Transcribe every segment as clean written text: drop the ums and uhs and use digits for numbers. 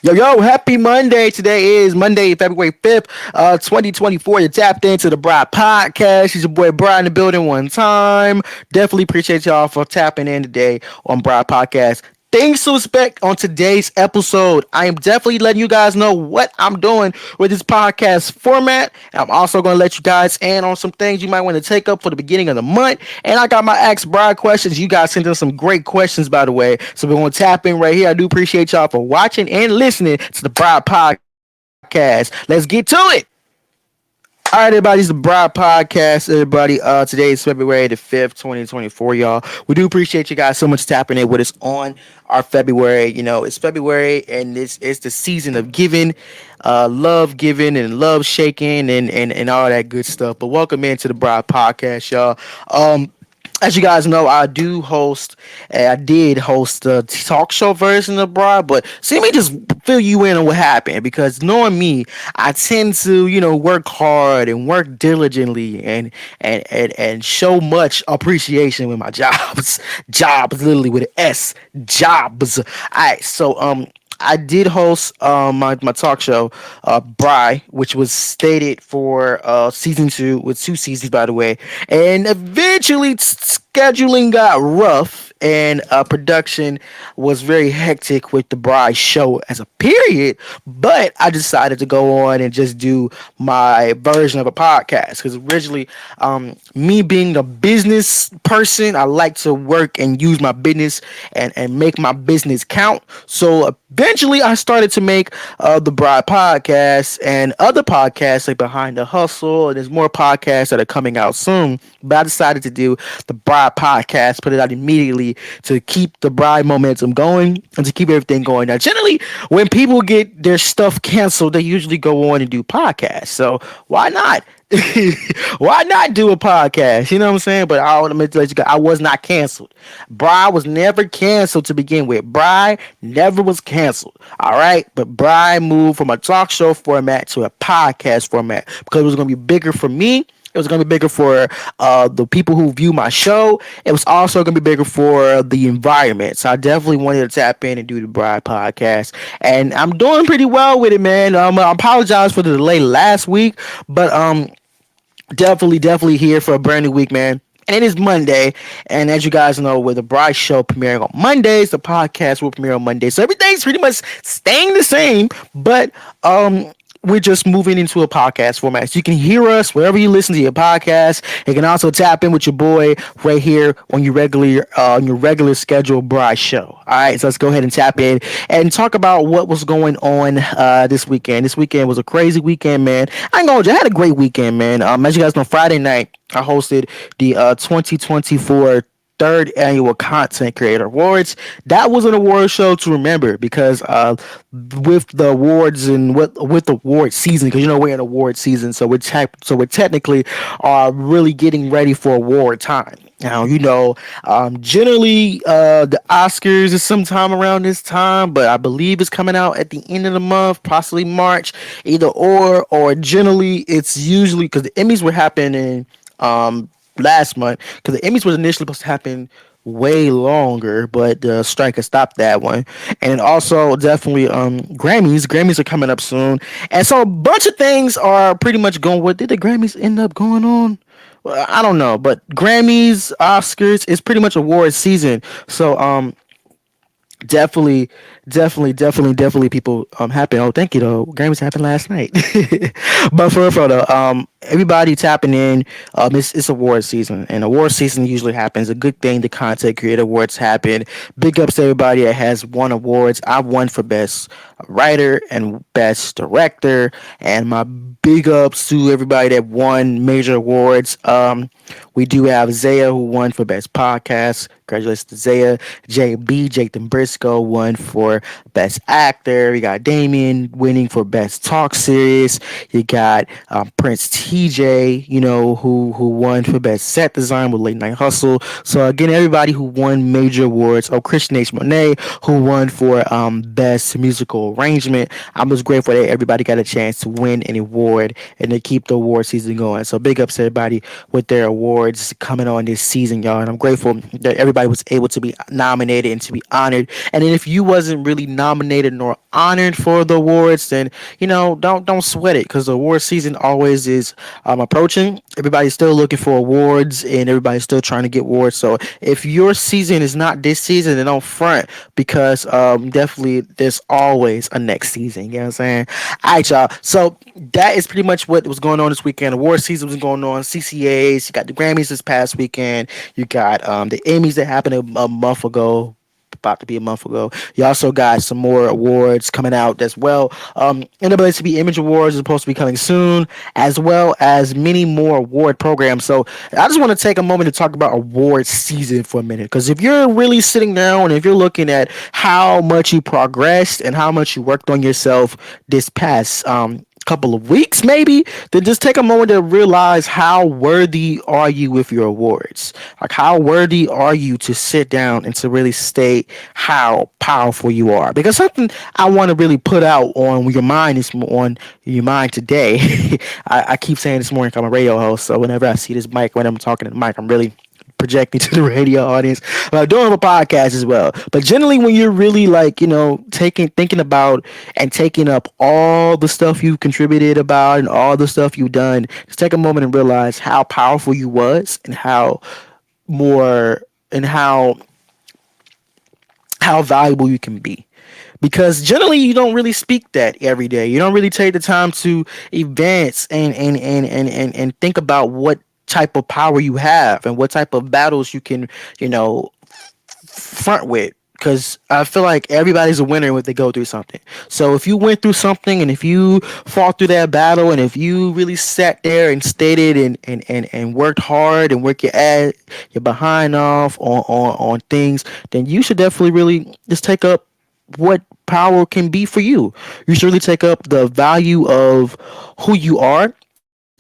Yo, happy Monday. Today is Monday, February 5th, 2024. You tapped into the Bry Podcast. It's your boy Bry in the building one time. Definitely appreciate y'all for tapping in today on Bry Podcast. Things to expect on today's episode. I am definitely letting you guys know what I'm doing with this podcast format. I'm also going to let you guys in on some things you might want to take up for the beginning of the month. And I got my Ask Bride questions. You guys sent in some great questions, by the way. So we're going to tap in right here. I do appreciate y'all for watching and listening to the Bride Podcast. Let's get to it. All right, everybody, it's the Bry Podcast. Everybody, today is February the 5th, 2024, y'all. We do appreciate you guys so much tapping in with us on our February. You know, it's February and it's the season of giving, love giving and love shaking and all that good stuff. But welcome into the Bry Podcast, y'all. As you guys know, I did host the talk show version of Broad, but see me just fill you in on what happened because knowing me, I tend to, work hard and work diligently and show much appreciation with my jobs. Jobs, literally with an S. Jobs. All right, so I did host my talk show, Bry, which was stated for season two, with two seasons, by the way. And eventually, scheduling got rough, and production was very hectic with the Bry show as a period. But I decided to go on and just do my version of a podcast because originally, me being a business person, I like to work and use my business and make my business count. So eventually, I started to make the Bry Podcast and other podcasts like Behind the Hustle, and there's more podcasts that are coming out soon. But I decided to do the Bry Podcast, put it out immediately to keep the Bry momentum going and to keep everything going. Now, generally, when people get their stuff canceled, they usually go on and do podcasts. So why not? Why not do a podcast? You know what I'm saying? But I want to let you go. I was not canceled. Bry was never canceled to begin with. Bry never was canceled. All right. But Bry moved from a talk show format to a podcast format because it was going to be bigger for me. It was going to be bigger for the people who view my show. It was also going to be bigger for the environment. So I definitely wanted to tap in and do the Bry Podcast. And I'm doing pretty well with it, man. I apologize for the delay last week, but definitely here for a brand new week, man. And it is Monday, and as you guys know, with the Bry show premiering on Mondays, the podcast will premiere on Mondays. So everything's pretty much staying the same, but we're just moving into a podcast format. So you can hear us wherever you listen to your podcast. You can also tap in with your boy right here on your regular scheduled Bry show. All right, so let's go ahead and tap in and talk about what was going on this weekend. This weekend was a crazy weekend, man. I ain't gonna hold you, I had a great weekend, man. As you guys know, Friday night I hosted the 2024 third annual Content Creator Awards. That was an award show to remember because with the awards and with award season, because we're in award season, so we're technically really getting ready for award time. Now, generally the Oscars is sometime around this time, but I believe it's coming out at the end of the month, possibly March, either or generally it's usually because the Emmys were happening last month because the Emmys was initially supposed to happen way longer, but the strike has stopped that one. And also definitely Grammys are coming up soon, and so a bunch of things are pretty much going. What did the Grammys end up going on? Well, I don't know, but Grammys, Oscars is pretty much award season. So definitely people happen. Oh, thank you though. Grammys happened last night. But for real though, everybody tapping in. It's award season, and award season usually happens. A good thing. The Content Creator Awards happen. Big ups to everybody that has won awards. I won for best writer and best director, and my big ups to everybody that won major awards. We do have Zaya, who won for best podcast. Congratulations to Zaya. JB, Jathan Briscoe, won for best actor. We got Damien winning for best talk series. You got Prince TJ, who won for best set design with Late Night Hustle. So again, everybody who won major awards. Oh, Christian H. Monet, who won for best musical arrangement. I'm just grateful that everybody got a chance to win an award and to keep the award season going. So big ups to everybody with their awards coming on this season, y'all. And I'm grateful that everybody was able to be nominated and to be honored. And then if you wasn't wasn't really nominated nor honored for the awards, then don't sweat it, because the award season always is approaching. Everybody's still looking for awards, and everybody's still trying to get awards. So if your season is not this season, then don't front, because definitely there's always a next season. You know what I'm saying? All right, y'all. So that is pretty much what was going on this weekend. Award season was going on. CCAs. You got the Grammys this past weekend. You got the Emmys that happened a month ago, about to be a month ago. You also got some more awards coming out as well. NAACP Image Awards is supposed to be coming soon, as well as many more award programs. So I just want to take a moment to talk about award season for a minute, because if you're really sitting down and if you're looking at how much you progressed and how much you worked on yourself this past couple of weeks maybe, then just take a moment to realize how worthy are you with your awards. Like, how worthy are you to sit down and to really state how powerful you are? Because something I want to really put out on your mind is on your mind today. I keep saying this morning, I'm a radio host, so whenever I see this mic, when I'm talking to the mic, I'm really projecting to the radio audience. Doing a podcast as well. But generally, when you're really like, thinking about and taking up all the stuff you contributed about and all the stuff you've done, just take a moment and realize how powerful you was, and more and how valuable you can be. Because generally you don't really speak that every day. You don't really take the time to advance and think about what type of power you have and what type of battles you can, front with. Because I feel like everybody's a winner when they go through something. So if you went through something, and if you fought through that battle, and if you really sat there and stated and worked hard and worked your behind off on things, then you should definitely really just take up what power can be for you. You should really take up the value of who you are,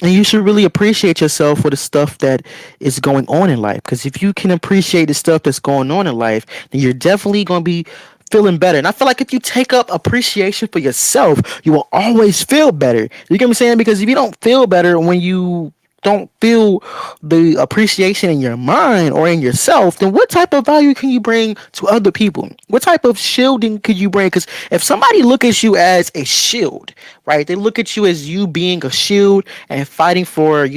and you should really appreciate yourself for the stuff that is going on in life. Because if you can appreciate the stuff that's going on in life, then you're definitely going to be feeling better. And I feel like if you take up appreciation for yourself, you will always feel better. You get what I'm saying? Because if you don't feel better when you don't feel the appreciation in your mind or in yourself, then what type of value can you bring to other people? What type of shielding could you bring? Because if somebody look at you as a shield, right? They look at you as you being a shield and fighting for,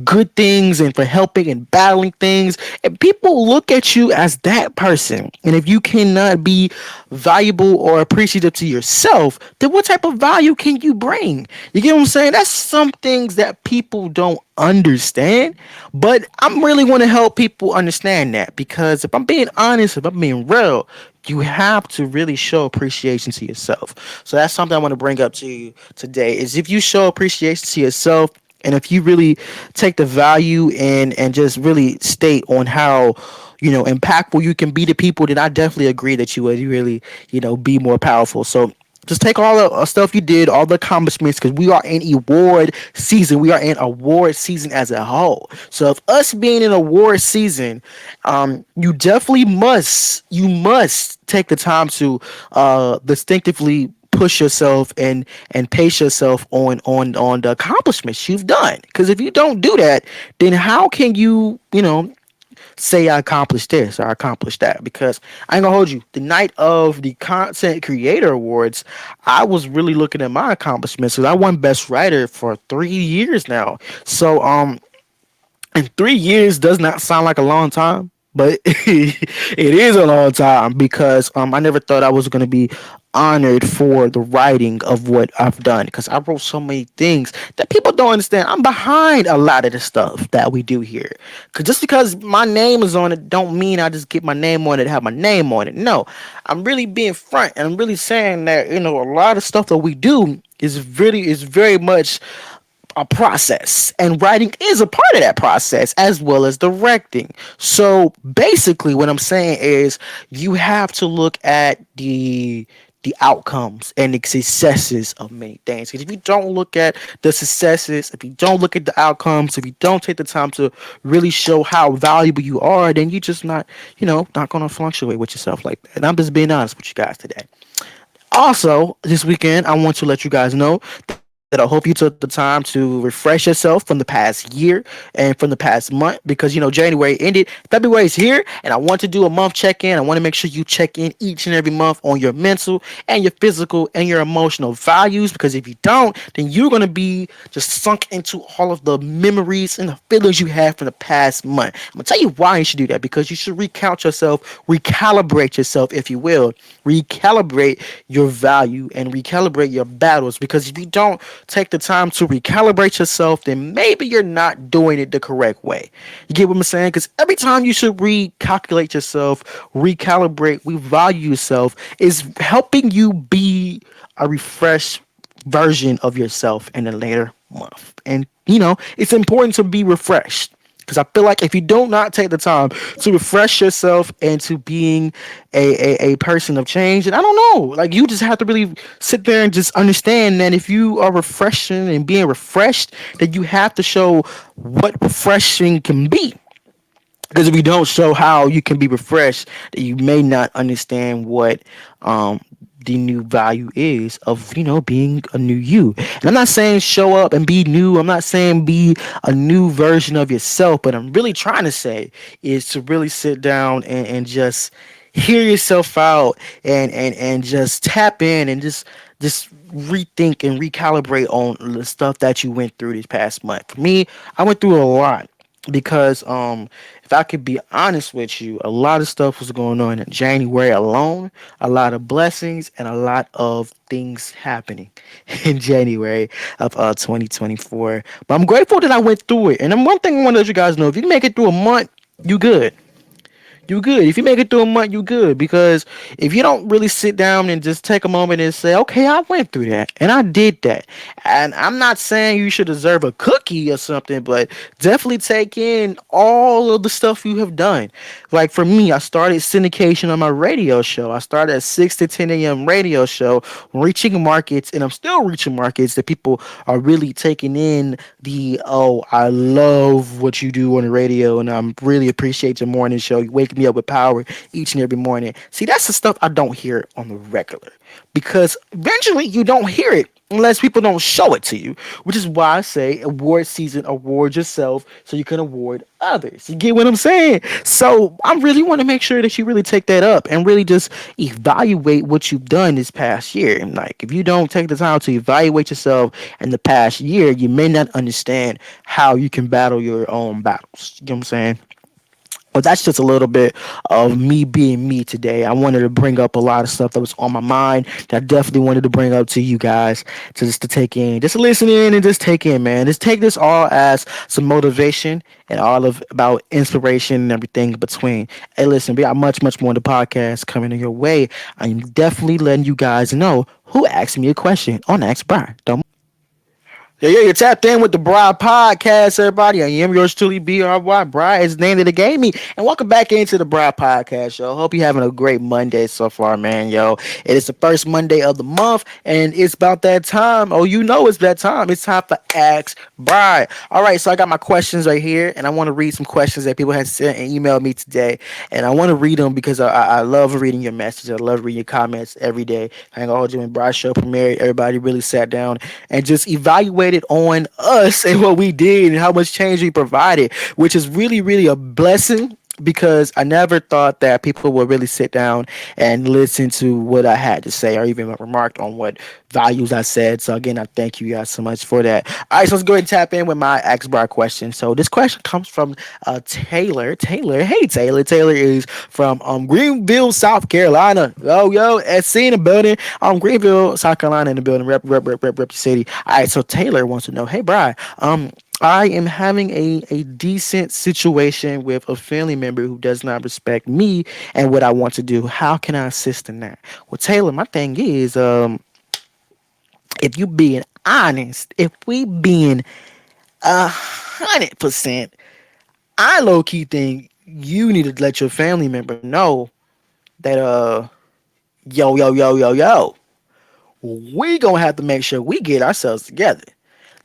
good things and for helping and battling things. And people look at you as that person. And if you cannot be valuable or appreciative to yourself, then what type of value can you bring? You get what I'm saying? That's some things that people don't understand, but I'm really want to help people understand that, because if I'm being honest, if I'm being real, you have to really show appreciation to yourself. So that's something I want to bring up to you today, is if you show appreciation to yourself, and if you really take the value and just really state on how impactful you can be to people, then I definitely agree that you would really be more powerful. So just take all the stuff you did, all the accomplishments, because we are in award season. We are in award season as a whole. So if us being in award season, you definitely must take the time to distinctively push yourself and pace yourself on the accomplishments you've done. Because if you don't do that, then how can you say I accomplished this or I accomplished that? Because I ain't gonna hold you. The night of the Content Creator Awards, I was really looking at my accomplishments, because I won Best Writer for 3 years now. So and 3 years does not sound like a long time, but it is a long time, because I never thought I was gonna be honored for the writing of what I've done, because I wrote so many things that people don't understand. I'm behind a lot of the stuff that we do here, because just because my name is on it don't mean I just get my name on it, have my name on it. No, I'm really being front, and I'm really saying that a lot of stuff that we do is very much a process, and writing is a part of that process, as well as directing. So basically what I'm saying is you have to look at the outcomes and the successes of many things. Because if you don't look at the successes, if you don't look at the outcomes, if you don't take the time to really show how valuable you are, then you just not going to fluctuate with yourself like that. And I'm just being honest with you guys today. Also, this weekend, I want to let you guys know that that I hope you took the time to refresh yourself from the past year and from the past month, because January ended, February is here, and I want to do a month check-in. I want to make sure you check in each and every month on your mental and your physical and your emotional values, because if you don't, then you're going to be just sunk into all of the memories and the feelings you had from the past month. I'm going to tell you why you should do that, because you should recount yourself, recalibrate yourself, if you will, recalibrate your value and recalibrate your battles, because if you don't take the time to recalibrate yourself, then maybe you're not doing it the correct way. You get what I'm saying? Because every time you should recalculate yourself, recalibrate, revalue yourself, is helping you be a refreshed version of yourself in a later month. And it's important to be refreshed, because I feel like if you do not take the time to refresh yourself into being a person of change, and I don't know, like, you just have to really sit there and just understand that if you are refreshing and being refreshed, that you have to show what refreshing can be. Because if you don't show how you can be refreshed, then you may not understand what um the new value is of being a new you. And I'm not saying show up and be new. I'm not saying be a new version of yourself. But I'm really trying to say is to really sit down and just hear yourself out, and just tap in and just rethink and recalibrate on the stuff that you went through this past month. For me, I went through a lot, because if I could be honest with you, a lot of stuff was going on in January alone, a lot of blessings and a lot of things happening in January of 2024. But I'm grateful that I went through it. And then one thing I want to let you guys know: if you can make it through a month, you good. You good. If you make it through a month, you good. Because if you don't really sit down and just take a moment and say, okay, I went through that and I did that. And I'm not saying you should deserve a cookie or something, but definitely take in all of the stuff you have done. Like for me, I started syndication on my radio show. I started a 6 to 10 a.m. radio show, reaching markets, and I'm still reaching markets that people are really taking in oh, I love what you do on the radio, and I really appreciate your morning show. You wake me up with power each and every morning. See, that's the stuff I don't hear on the regular, because eventually you don't hear it unless people don't show it to you, which is why I say award season, award yourself so you can award others. You get what I'm saying? So I really want to make sure that you really take that up and really just evaluate what you've done this past year. And like, if you don't take the time to evaluate yourself in the past year, you may not understand how you can battle your own battles. You know what I'm saying? Well, that's just a little bit of me being me today. I wanted to bring up a lot of stuff that was on my mind that I definitely wanted to bring up to you guys to take in, just to listen in and just take in, man. Just take this all as some motivation and all of about inspiration and everything in between. Hey, listen, we got much more in the podcast coming in your way. I'm definitely letting you guys know who asked me a question on Ask Bry. Don't. Yeah, you're tapped in with the Bry Podcast, everybody. I am yours truly, B-R-Y. Bry is the name that they gave me. And welcome back into the Bry Podcast, yo. Hope you're having a great Monday so far, man, yo. It is the first Monday of the month, and it's about that time. Oh, it's that time. It's time for Ask Bry. All right, so I got my questions right here, and I want to read some questions that people had sent and emailed me today. And I want to read them because I love reading your messages. I love reading your comments every day. I ain't gonna hold you. When Bry show premiered, everybody really sat down and just evaluated on us and what we did and how much change we provided, which is really a blessing, because I never thought that people would really sit down and listen to what I had to say or even remarked on what values I said. So again, I thank you guys so much for that. All right, so let's go ahead and tap in with my Ask Bar question. So this question comes from Taylor. Hey Taylor. Taylor is from Greenville, South Carolina. Yo, SC in the building. Greenville, South Carolina in the building. Rep your city. All right, so Taylor wants to know, hey Bry, I am having a decent situation with a family member who does not respect me and what I want to do. How can I assist in that? Well, Taylor, my thing is, if you being honest, if we being 100%, I low key think you need to let your family member know that yo, we gonna have to make sure we get ourselves together.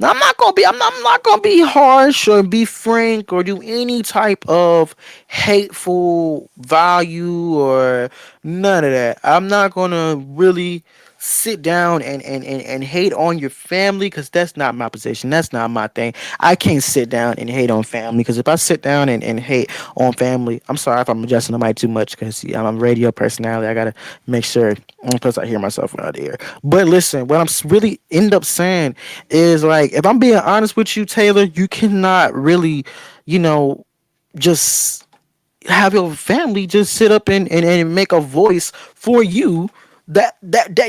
Now I'm not gonna be harsh or be frank or do any type of hateful value or none of that. I'm not gonna really sit down and hate on your family, because that's not my position. That's not my thing. I can't sit down and hate on family, because if I sit down and hate on family, I'm sorry if I'm adjusting the mic too much, because I'm a radio personality. I gotta make sure. Plus, I hear myself out there. But listen, what really end up saying is, like, if I'm being honest with you, Taylor, you cannot really, you know, just have your family just sit up and make a voice for you that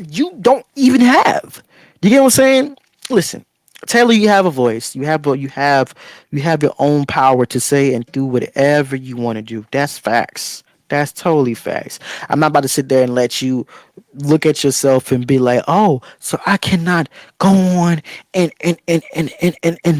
you don't even have. You get what I'm saying? Listen, Taylor, you have a voice. You have your own power to say and do whatever you want to do. That's facts. That's totally facts. I'm not about to sit there and let you look at yourself and be like, oh, so I cannot go on and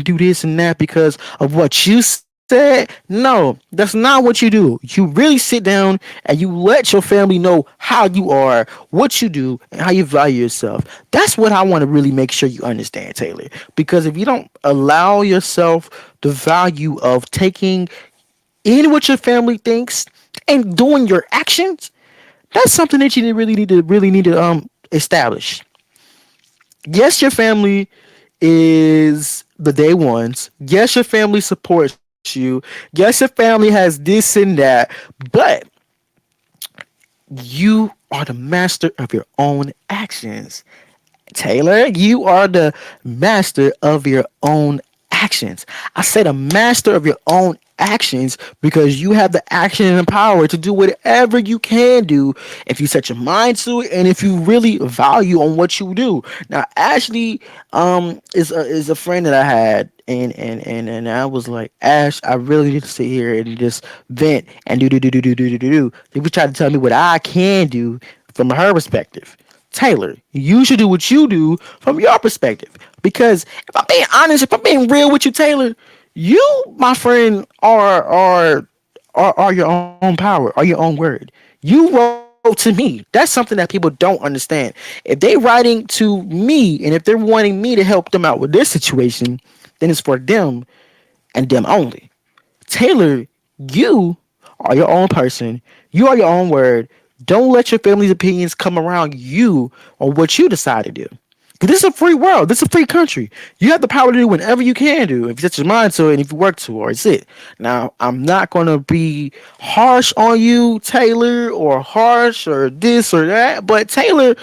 do this and that because of what you said. No, that's not what you do. You really sit down and you let your family know how you are, what you do, and how you value yourself. That's what I want to really make sure you understand, Taylor. Because if you don't allow yourself the value of taking in what your family thinks and doing your actions, that's something that you really need to establish. Yes, your family is the day ones. Yes, your family supports you. Yes, your family has this and that, but you are the master of your own actions. Taylor, you are the master of your own actions. I say the master of your own actions because you have the action and the power to do whatever you can do if you set your mind to it and if you really value on what you do. Now, Ashley is a friend that I had, and I was like, Ash, I really need to sit here and just vent and do. They would try to tell me what I can do from her perspective. Taylor, you should do what you do from your perspective. Because if I'm being honest, if I'm being real with you, Taylor, you, my friend, are your own power, are your own word. You wrote to me. That's something that people don't understand. If they writing to me and if they're wanting me to help them out with this situation, then it's for them and them only. Taylor, you are your own person. You are your own word. Don't let your family's opinions come around you on what you decide to do. Because this is a free world. This is a free country. You have the power to do whatever you can do if you set your mind to it and if you work towards it. Now, I'm not going to be harsh on you, Taylor, or harsh or this or that. But, Taylor,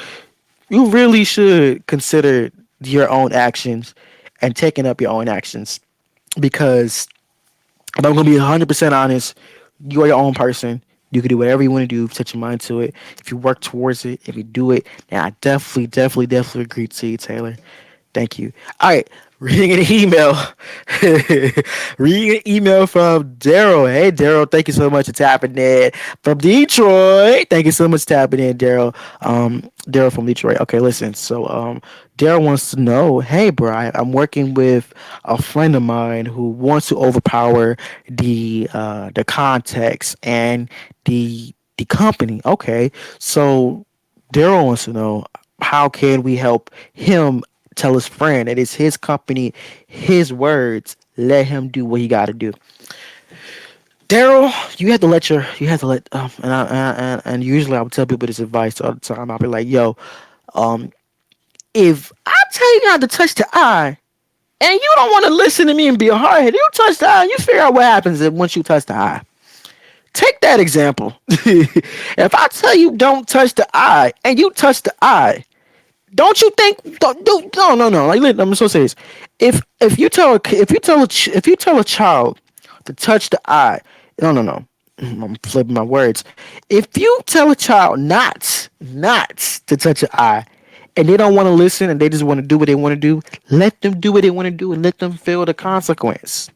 you really should consider your own actions and taking up your own actions. Because if I'm gonna be 100% honest, you are your own person. You can do whatever you want to do. Set your mind to it. If you work towards it, if you do it, then I definitely agree to you, Taylor. Thank you. All right, reading an email. Reading an email from Daryl. Hey, Daryl, thank you so much for tapping in. From Detroit. Thank you so much for tapping in, Daryl. Daryl from Detroit. Okay, listen. So, Daryl wants to know, hey, Bry, I'm working with a friend of mine who wants to overpower the context and the company. Okay, so Daryl wants to know, how can we help him tell his friend that it's his company, his words. Let him do what he got to do. Daryl, you have to let and usually I would tell people this advice all the time. I'll be like, yo, um, if I tell you not to touch the eye and you don't want to listen to me and be a hardhead, you touch the eye, you figure out what happens once you touch the eye. Take that example. If I tell you don't touch the eye and you touch the eye, don't you think? Don't, do no. Like, I'm so serious. If you tell a child to touch the eye, no. I'm flipping my words. If you tell a child not to touch an eye, and they don't want to listen and they just want to do what they want to do, let them do what they want to do and let them feel the consequence.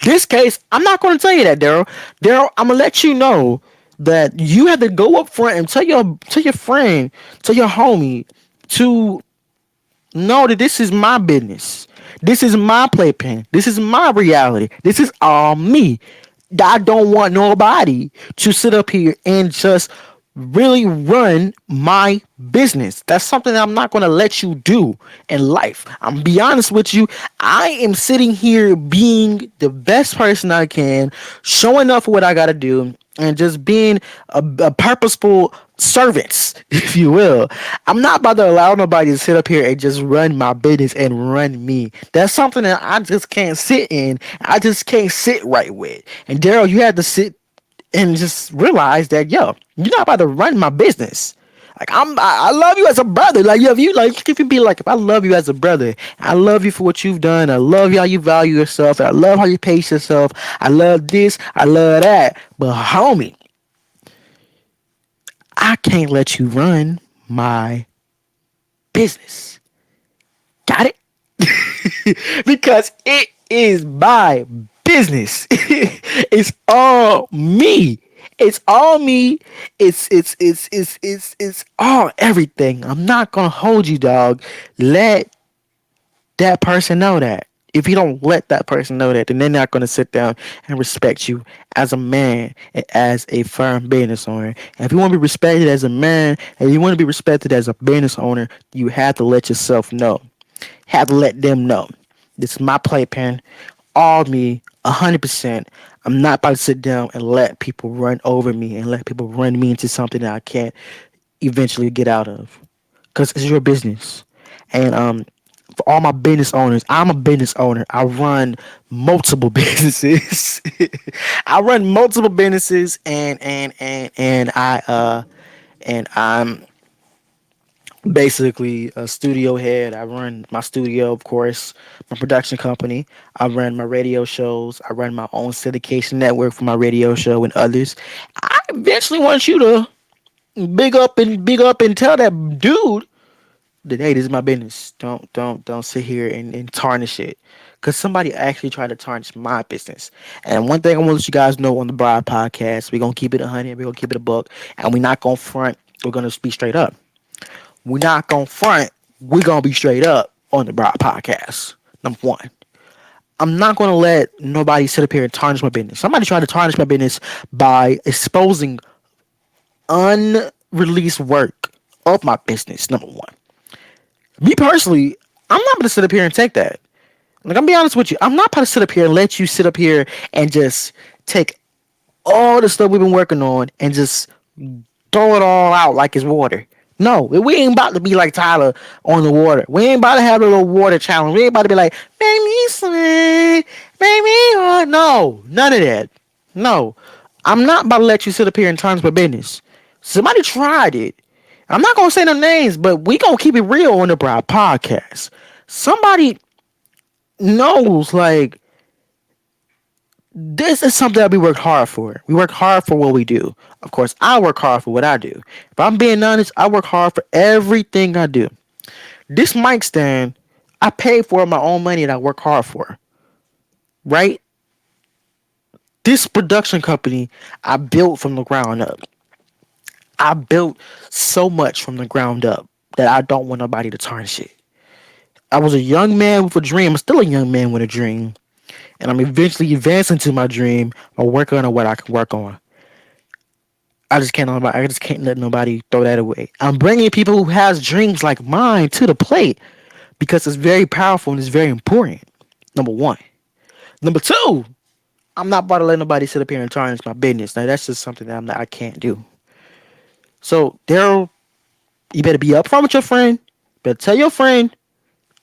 This case, I'm not going to tell you that, Daryl. Daryl, I'm gonna let you know that you have to go up front and tell your friend, tell your homie to know that this is my business. This is my playpen. This is my reality. This is all me. I don't want nobody to sit up here and just really run my business. That's something that I'm not going to let you do in life. I'm be honest with you. I am sitting here being the best person I can, showing up for what I got to do, and just being a purposeful servants, if you will. I'm not about to allow nobody to sit up here and just run my business and run me. That's something that I just can't sit in. I just can't sit right with. And Daryl, you had to sit and just realize that, yo, you're not about to run my business. Like I love you as a brother. Like, yo, if you like, if you be like, if I love you as a brother, I love you for what you've done. I love how you value yourself. I love how you pace yourself. I love this. I love that. But homie, I can't let you run my business. Got it? Because it is my business. It's all me. It's all me. It's all everything. I'm not gonna hold you, dog. Let that person know that. If you don't let that person know that, then they're not gonna sit down and respect you as a man and as a firm business owner. And if you want to be respected as a man and you want to be respected as a business owner, you have to let yourself know. Have to let them know. This is my playpen, all me, 100%. I'm not about to sit down and let people run over me and let people run me into something that I can't eventually get out of. Because it's your business. And for all my business owners, I'm a business owner. I run multiple businesses. I run multiple businesses, and I'm basically a studio head. I run my studio, of course, my production company. I run my radio shows. I run my own syndication network for my radio show and others. I eventually want you to big up and tell that dude that, hey, this is my business. Don't sit here and tarnish it. Cause somebody actually tried to tarnish my business. And one thing I want to let you guys know on the Bry Podcast, we're gonna keep it 100, we're gonna keep it a buck, and we're not gonna front. We're gonna be straight up. We're not gonna front. We're gonna be straight up on the Bry Podcast. Number one. I'm not gonna let nobody sit up here and tarnish my business. Somebody tried to tarnish my business by exposing unreleased work of my business. Number one. Me personally, I'm not gonna sit up here and take that. Like, I'm be honest with you, I'm not gonna sit up here and let you sit up here and just take all the stuff we've been working on and just throw it all out like it's water. No, we ain't about to be like Tyler on the water. We ain't about to have a little water challenge. We ain't about to be like, make me sweat, make me hard. No, none of that. No, I'm not about to let you sit up here and tarnish my business. Somebody tried it. I'm not gonna say no names, but we gonna keep it real on the Bry Podcast. Somebody knows, like, this is something that we work hard for. We work hard for what we do. Of course, I work hard for what I do. If I'm being honest, I work hard for everything I do. This mic stand, I pay for my own money and I work hard for. Right? This production company, I built from the ground up. I built so much from the ground up that I don't want nobody to tarnish it. I was a young man with a dream. I'm still a young man with a dream. And I'm eventually advancing to my dream or working on what I can work on. I just can't let nobody throw that away. I'm bringing people who has dreams like mine to the plate because it's very powerful and it's very important. Number one. Number two, I'm not about to let nobody sit up here and tarnish my business. Now that's just something that I can't do. So Daryl, you better be upfront with your friend. Better tell your friend,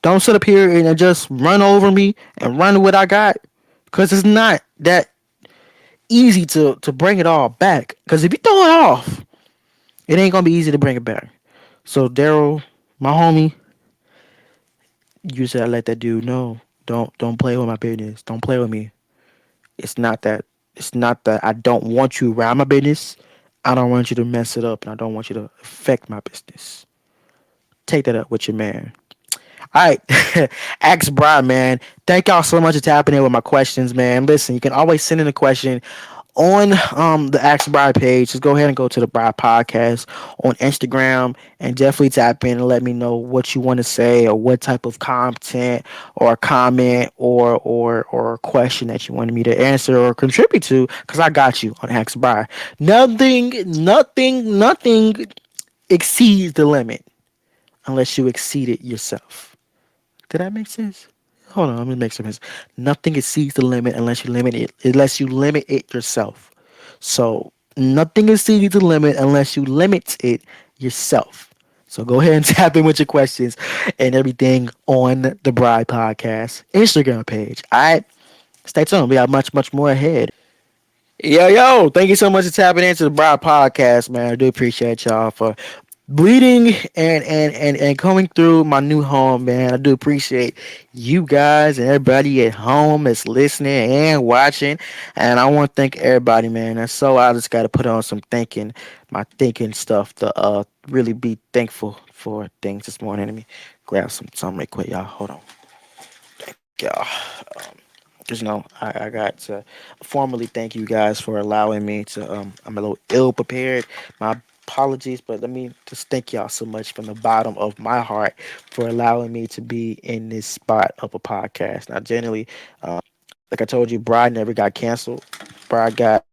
don't sit up here and just run over me and run what I got. Because it's not that easy to bring it all back. Because if you throw it off, it ain't going to be easy to bring it back. So, Daryl, my homie, you said I let that dude know. Don't play with my business. Don't play with me. It's not that. It's not that I don't want you around my business. I don't want you to mess it up. And I don't want you to affect my business. Take that up with your man. All right, Ask Bry, man. Thank y'all so much for tapping in with my questions, man. Listen, you can always send in a question on the Ask Bry page. Just go ahead and go to the Bry Podcast on Instagram and definitely tap in and let me know what you want to say or what type of content or comment or question that you wanted me to answer or contribute to, because I got you on Ask Bry. Nothing exceeds the limit unless you exceed it yourself. Did that make sense? Hold on, let me make some sense. Nothing exceeds the limit unless you limit it yourself. So nothing exceeds the limit unless you limit it yourself. So go ahead and tap in with your questions and everything on the Bry Podcast Instagram page. All right, stay tuned. We have much more ahead. Yo, thank you so much for tapping into the Bry Podcast, man. I do appreciate y'all for bleeding and coming through my new home, man. I do appreciate you guys and everybody at home that's listening and watching. And I want to thank everybody, man. And so I just got to put on some thinking, my thinking stuff to really be thankful for things this morning. Let me grab some right quick, y'all. Hold on. Thank y'all. Just I got to formally thank you guys for allowing me to. I'm a little ill prepared. My apologies, but let me just thank y'all so much from the bottom of my heart for allowing me to be in this spot of a podcast. Now, generally, like I told you, Bry never got canceled. Bry got